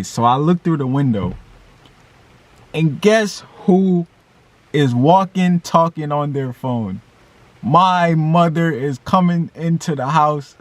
So I look through the window, and guess who is walking, talking on their phone? My mother is coming into the house.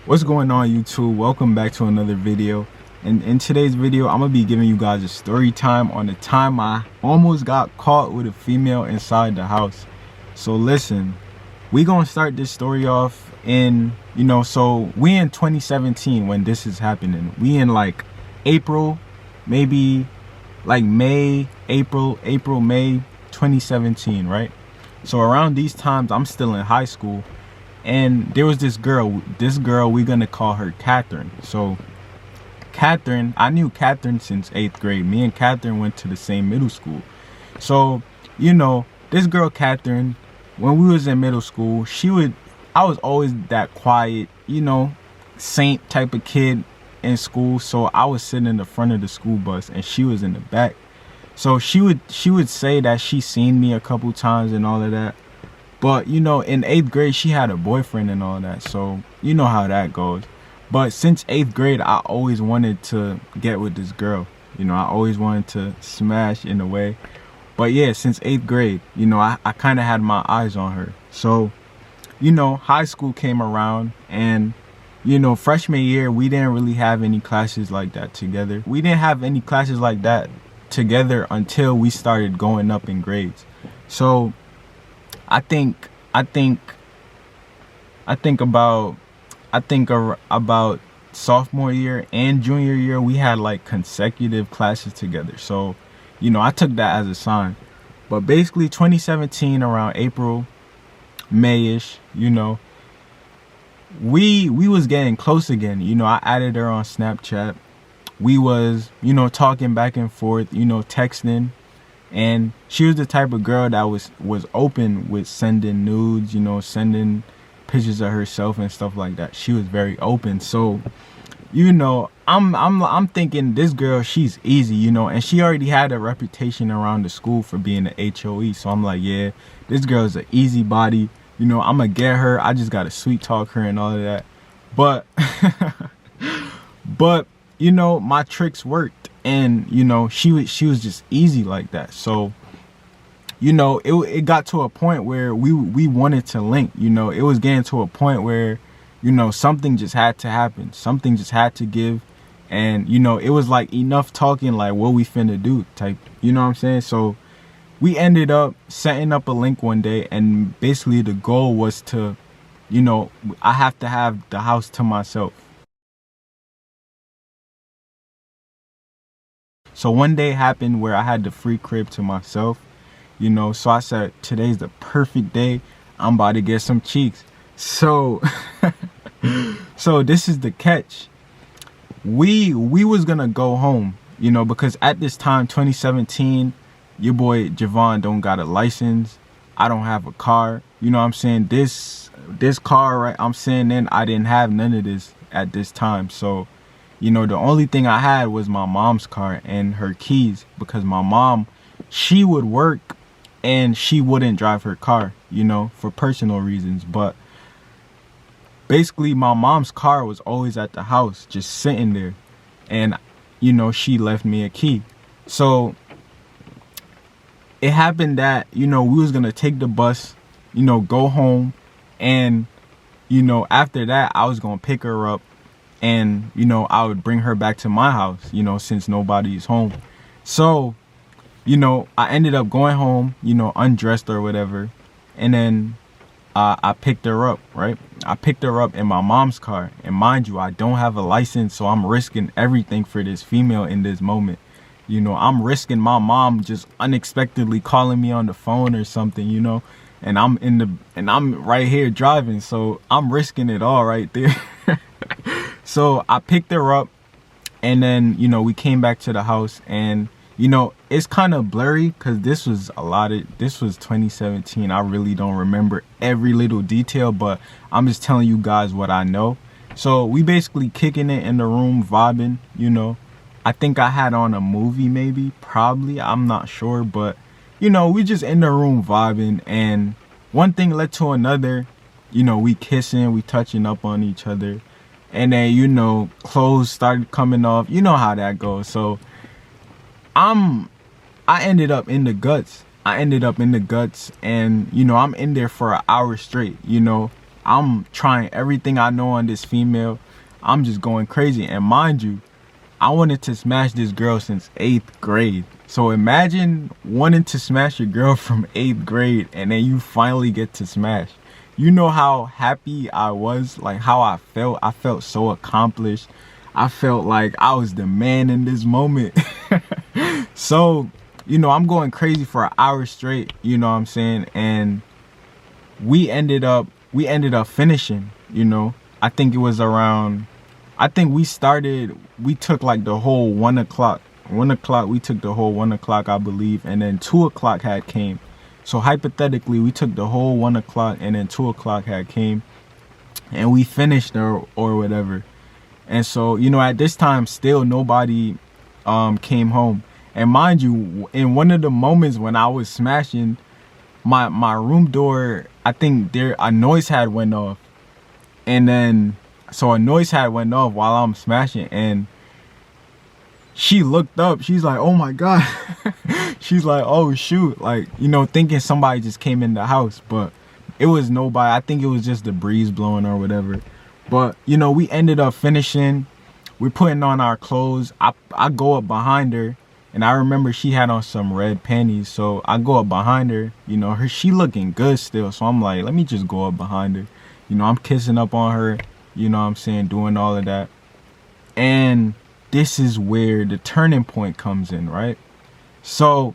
What's going on, YouTube? Welcome back to another video. And in today's video, I'm gonna be giving you guys a story time on the time I almost got caught with a female inside the house. So listen, we gonna start this story off in, so we in 2017 when this is happening. We in like April, maybe like May, April, May 2017, right? So around these times, I'm still in high school, and there was this girl, we're gonna call her Catherine. So Catherine, I knew Catherine since 8th grade. Me and Catherine went to the same middle school. So, this girl Catherine, when we was in middle school, I was always that quiet, saint type of kid in school. So I was sitting in the front of the school bus and she was in the back. So she would say that she seen me a couple times and all of that. But, in 8th grade, she had a boyfriend and all that. So, you know how that goes. But since 8th grade, I always wanted to get with this girl. I always wanted to smash in a way. But yeah, since 8th grade, I kind of had my eyes on her. So, high school came around, and, freshman year, we didn't really have any classes like that together. We didn't have any classes like that together until we started going up in grades. So I think about sophomore year and junior year, we had like consecutive classes together. So, I took that as a sign. But basically 2017, around April, May-ish, we was getting close again. I added her on Snapchat. We was, talking back and forth, texting. And she was the type of girl that was open with sending nudes, sending pictures of herself and stuff like that. She was very open. So, I'm thinking this girl, she's easy, and she already had a reputation around the school for being an HOE. So I'm like, yeah, this girl's an easy body. I'm gonna get her. I just gotta sweet talk her and all of that. But my tricks worked, and she was just easy like that. So it got to a point where we wanted to link. It was getting to a point where something just had to happen, something just had to give. And it was like enough talking, like what we finna do type, what I'm saying? So we ended up setting up a link one day, and basically the goal was to, I have to have the house to myself. So one day happened where I had the free crib to myself, so I said, today's the perfect day. I'm about to get some cheeks. So, so this is the catch. We was gonna go home, because at this time, 2017, your boy Javon don't got a license. I don't have a car. What I'm saying? This car, right, I'm sitting in, I didn't have none of this at this time. So, the only thing I had was my mom's car and her keys, because my mom, she would work and she wouldn't drive her car, for personal reasons. But basically my mom's car was always at the house, just sitting there. And, she left me a key. So it happened that, we was going to take the bus, go home. And, after that, I was going to pick her up. And, I would bring her back to my house, since nobody's home. So, I ended up going home, undressed or whatever. And then I picked her up, right? I picked her up in my mom's car. And mind you, I don't have a license, so I'm risking everything for this female in this moment. I'm risking my mom just unexpectedly calling me on the phone or something, and I'm right here driving. So I'm risking it all right there. So I picked her up, and then, we came back to the house, and, it's kind of blurry because this was 2017. I really don't remember every little detail, but I'm just telling you guys what I know. So we basically kicking it in the room, vibing, I think I had on a movie, maybe, probably, I'm not sure, but, we just in the room vibing, and one thing led to another. We kissing, we touching up on each other. And then, you know, clothes started coming off. You know how that goes. So I ended up in the guts. And, you know, I'm in there for an hour straight. You know, I'm trying everything I know on this female. I'm just going crazy. And mind you, I wanted to smash this girl since 8th grade. So imagine wanting to smash your girl from 8th grade and then you finally get to smash. You know how happy I was, like how I felt. I felt so accomplished. I felt like I was the man in this moment. So, you know, I'm going crazy for an hour straight, you know what I'm saying? And we ended up finishing, you know. I think it was around, we took like the whole 1 o'clock. 1 o'clock, we took the whole 1 o'clock, I believe. And then 2 o'clock had came. So hypothetically, we took the whole 1 o'clock and then 2 o'clock had came. And we finished or whatever. And so, you know, at this time, still nobody came home. And mind you, in one of the moments when I was smashing, my room door, I think a noise had went off. And then, so a noise had went off while I'm smashing. And she looked up. She's like, oh my God. She's like, oh shoot. Like, you know, thinking somebody just came in the house. But it was nobody. I think it was just the breeze blowing or whatever. But, you know, we ended up finishing. We're putting on our clothes. I go up behind her. And I remember she had on some red panties. So I go up behind her. You know, she looking good still. So I'm like, let me just go up behind her. You know, I'm kissing up on her. You know what I'm saying? Doing all of that. And this is where the turning point comes in, right? So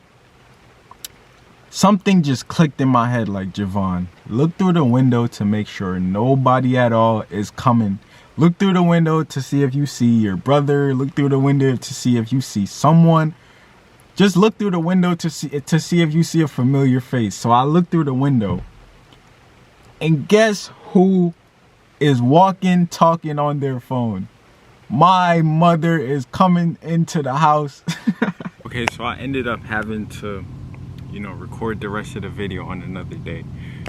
something just clicked in my head like, Javon, look through the window to make sure nobody at all is coming. Look through the window to see if you see your brother. Look through the window to see if you see someone. Just look through the window to see if you see a familiar face. So I look through the window. And guess who is walking, talking on their phone? My mother is coming into the house. Okay, so I ended up having to, you know, record the rest of the video on another day.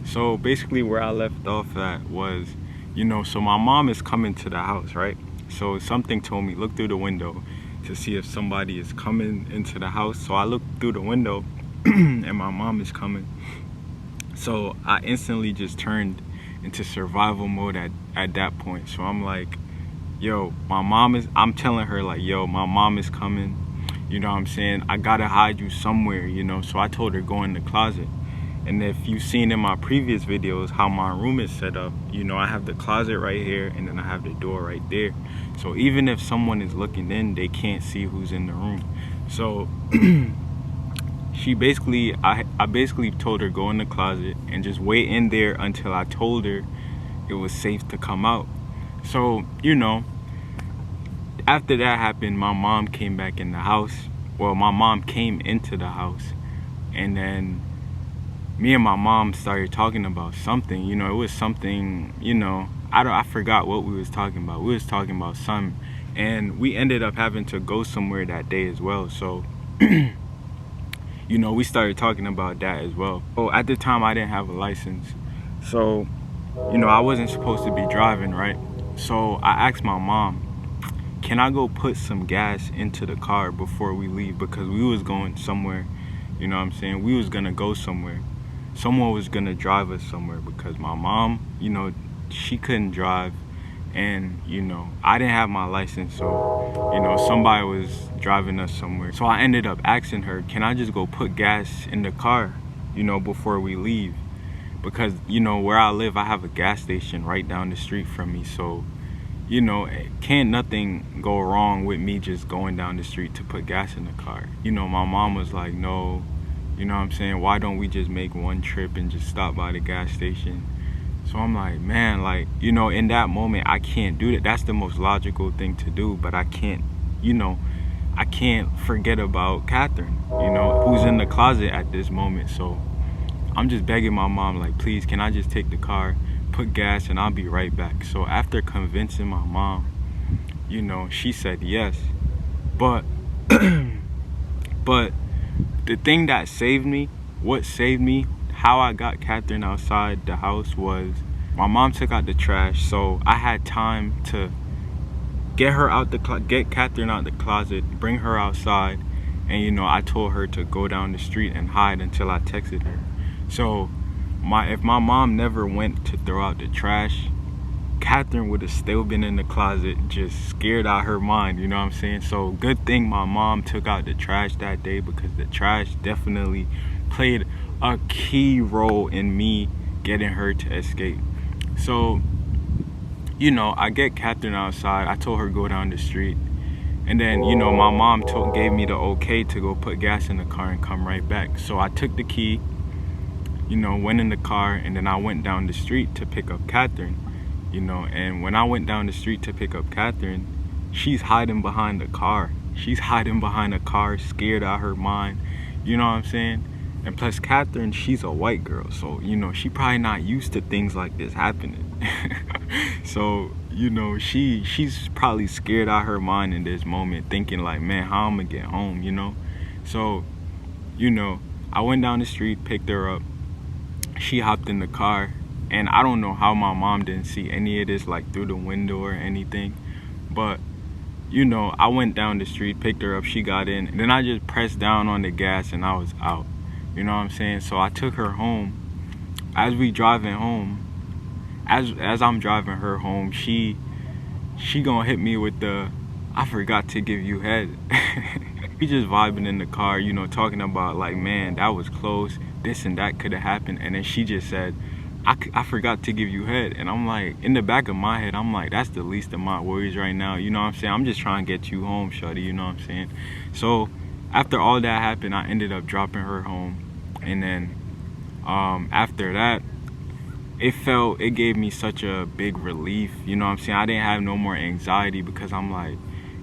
So basically where I left off at was, you know, so my mom is coming to the house, right? So something told me, look through the window to see if somebody is coming into the house. So I looked through the window and my mom is coming. So I instantly just turned into survival mode at that point. So I'm like, yo, I'm telling her like, yo, my mom is coming. You know what I'm saying? I gotta hide you somewhere, you know? So I told her, go in the closet. And if you've seen in my previous videos how my room is set up, you know, I have the closet right here and then I have the door right there. So even if someone is looking in, they can't see who's in the room. So I basically told her, go in the closet and just wait in there until I told her it was safe to come out. So, you know, after that happened, my mom came back in the house. Well, my mom came into the house, and then me and my mom started talking about something. You know, it was something, you know, I forgot what we was talking about. We was talking about something, and we ended up having to go somewhere that day as well. So you know, we started talking about that as well. So at the time I didn't have a license, so, you know, I wasn't supposed to be driving, right? So I asked my mom, can I go put some gas into the car before we leave? Because we was going somewhere, you know what I'm saying? We was gonna go somewhere. Someone was gonna drive us somewhere because my mom, you know, she couldn't drive. And, you know, I didn't have my license, so, you know, somebody was driving us somewhere. So I ended up asking her, can I just go put gas in the car, you know, before we leave? Because, you know, where I live, I have a gas station right down the street from me. So, you know, can't nothing go wrong with me just going down the street to put gas in the car. You know, my mom was like, no, you know what I'm saying? Why don't we just make one trip and just stop by the gas station? So I'm like, man, like, you know, in that moment, I can't do that. That's the most logical thing to do, but I can't, you know, I can't forget about Catherine, you know, who's in the closet at this moment. So I'm just begging my mom, like, please, can I just take the car, put gas, and I'll be right back. So after convincing my mom, you know, she said yes. But, but the thing that saved me, what saved me, how I got Catherine outside the house was my mom took out the trash. So I had time to get Catherine out the closet, bring her outside, and you know, I told her to go down the street and hide until I texted her. So if my mom never went to throw out the trash, Catherine would have still been in the closet, just scared out her mind, you know what I'm saying? So good thing my mom took out the trash that day, because the trash definitely played a key role in me getting her to escape. So, you know, I get Catherine outside. I told her go down the street. And then, you know, my mom gave me the okay to go put gas in the car and come right back. So I took the key, you know, went in the car, and then I went down the street to pick up Catherine, you know. And when I went down the street to pick up Catherine, she's hiding behind the car. She's hiding behind a car, scared out her mind, you know what I'm saying? And plus, Catherine, she's a white girl, so, you know, she probably not used to things like this happening. So, you know, she's probably scared out her mind in this moment, thinking like, man, how I'm gonna get home, you know? So, you know, I went down the street, picked her up. She hopped in the car, and I don't know how my mom didn't see any of this, like, through the window or anything. But, you know, I went down the street, picked her up, she got in, and then I just pressed down on the gas and I was out. You know what I'm saying? So I took her home. As we driving home, as I'm driving her home, she gonna hit me with the, I forgot to give you head. We just vibing in the car, you know, talking about like, man, that was close, this and that could have happened. And then she just said, I forgot to give you head. And I'm like, in the back of my head, I'm like, that's the least of my worries right now. You know what I'm saying? I'm just trying to get you home, shawty, you know what I'm saying? So after all that happened, I ended up dropping her home. And then after that, it gave me such a big relief, you know what I'm saying? I didn't have no more anxiety, because I'm like,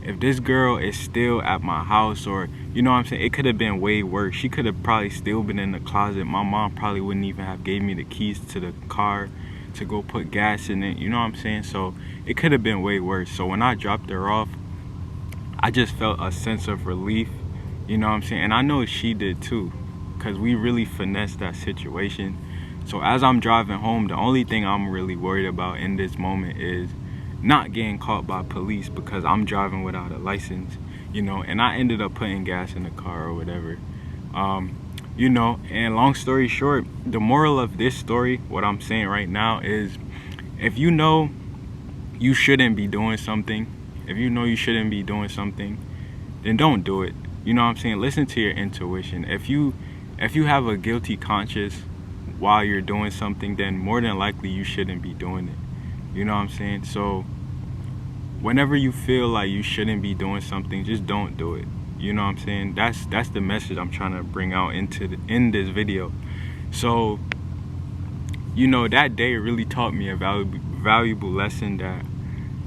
if this girl is still at my house, or, you know what I'm saying, it could have been way worse. She could have probably still been in the closet. My mom probably wouldn't even have gave me the keys to the car to go put gas in it, you know what I'm saying? So it could have been way worse. So when I dropped her off, I just felt a sense of relief, you know what I'm saying? And I know she did too, because we really finessed that situation. So as I'm driving home, the only thing I'm really worried about in this moment is not getting caught by police, because I'm driving without a license, you know. And I ended up putting gas in the car or whatever, you know. And long story short, the moral of this story, what I'm saying right now is, if you know you shouldn't be doing something, then don't do it, you know what I'm saying? Listen to your intuition. If you have a guilty conscience while you're doing something, then more than likely you shouldn't be doing it, you know what I'm saying? So whenever you feel like you shouldn't be doing something, just don't do it, you know what I'm saying? That's the message I'm trying to bring out in this video. So, you know, that day really taught me a valuable lesson, that,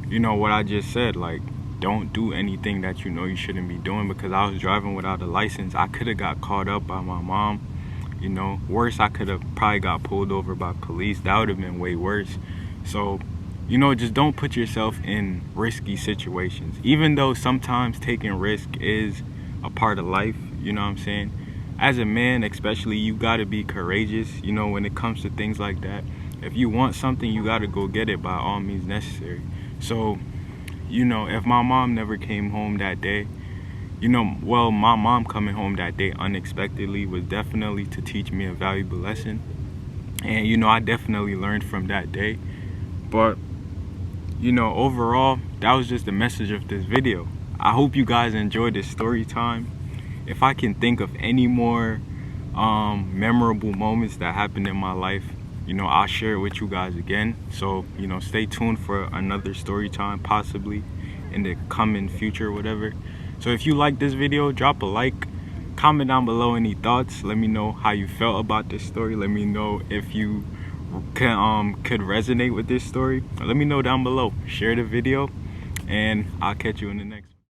you know, what I just said, like, don't do anything that you know you shouldn't be doing, because I was driving without a license. I could have got caught up by my mom, you know. Worse, I could have probably got pulled over by police. That would have been way worse. So, you know, just don't put yourself in risky situations, even though sometimes taking risk is a part of life, you know what I'm saying? As a man especially, you got to be courageous, you know, when it comes to things like that. If you want something, you got to go get it by all means necessary. So, you know, if my mom never came home that day, you know, well, my mom coming home that day unexpectedly was definitely to teach me a valuable lesson. And, you know, I definitely learned from that day. But, you know, overall, that was just the message of this video. I hope you guys enjoyed this story time. If I can think of any more memorable moments that happened in my life, you know, I'll share it with you guys again. So, you know, stay tuned for another story time, possibly in the coming future or whatever. So if you like this video, drop a like, comment down below any thoughts. Let me know how you felt about this story. Let me know if you could resonate with this story. Let me know down below. Share the video, and I'll catch you in the next one.